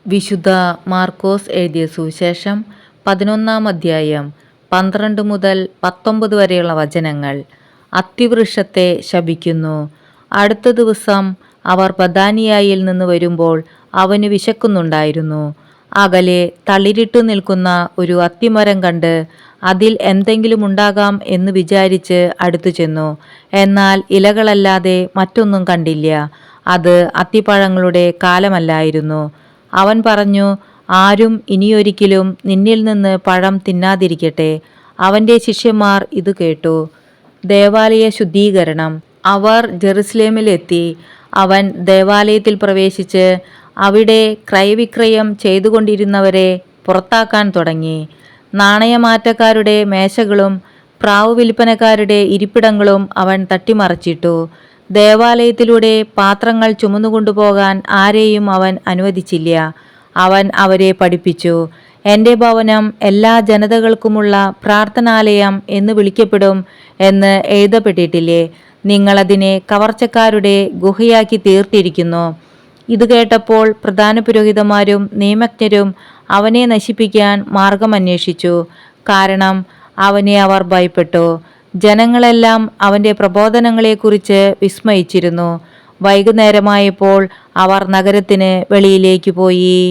വിശുദ്ധ മാർക്കോസ് എഴുതിയ സുവിശേഷം 11-ാം അധ്യായം 12 മുതൽ 19 വരെയുള്ള വചനങ്ങൾ. അത്തിവൃക്ഷത്തെ ശപിക്കുന്നു. അടുത്ത ദിവസം അവർ ബഥാനിയായിൽ നിന്ന് വരുമ്പോൾ അവന് വിശക്കുന്നുണ്ടായിരുന്നു. അകലെ തളിരിട്ടു നിൽക്കുന്ന ഒരു അത്തിമരം കണ്ട് അതിൽ എന്തെങ്കിലും ഉണ്ടാകാം എന്ന് വിചാരിച്ച് അടുത്തു ചെന്നു. എന്നാൽ ഇലകളല്ലാതെ മറ്റൊന്നും കണ്ടില്ല. അത് അത്തിപ്പഴങ്ങളുടെ കാലമല്ലായിരുന്നു. അവൻ പറഞ്ഞു, ആരും ഇനിയൊരിക്കലും നിന്നിൽ നിന്ന് പഴം തിന്നാതിരിക്കട്ടെ. അവൻ്റെ ശിഷ്യന്മാർ ഇത് കേട്ടു. ദേവാലയ ശുദ്ധീകരണം. അവർ ജെറുസലേമിലെത്തി. അവൻ ദേവാലയത്തിൽ പ്രവേശിച്ച് അവിടെ ക്രയവിക്രയം ചെയ്തുകൊണ്ടിരുന്നവരെ പുറത്താക്കാൻ തുടങ്ങി. നാണയമാറ്റക്കാരുടെ മേശകളും പ്രാവു വിൽപ്പനക്കാരുടെ ഇരിപ്പിടങ്ങളും അവൻ തട്ടിമറിച്ചിട്ടു. ദേവാലയത്തിലൂടെ പാത്രങ്ങൾ ചുമന്നുകൊണ്ടുപോകാൻ ആരെയും അവൻ അനുവദിച്ചില്ല. അവൻ അവരെ പഠിപ്പിച്ചു, എൻ്റെ ഭവനം എല്ലാ ജനതകൾക്കുമുള്ള പ്രാർത്ഥനാലയം എന്ന് വിളിക്കപ്പെടും എന്ന് എഴുതപ്പെട്ടിട്ടില്ലേ? നിങ്ങളതിനെ കവർച്ചക്കാരുടെ ഗുഹയാക്കി തീർത്തിരിക്കുന്നു. ഇത് കേട്ടപ്പോൾ പ്രധാന പുരോഹിതന്മാരും നിയമജ്ഞരും അവനെ നശിപ്പിക്കാൻ മാർഗമന്വേഷിച്ചു. കാരണം അവനെ അവർ ഭയപ്പെട്ടു. ജനങ്ങളെല്ലാം അവൻ്റെ പ്രബോധനങ്ങളെക്കുറിച്ച് വിസ്മയിച്ചിരുന്നു. വൈകുന്നേരമായപ്പോൾ അവർ നഗരത്തിന് വെളിയിലേക്ക് പോയി.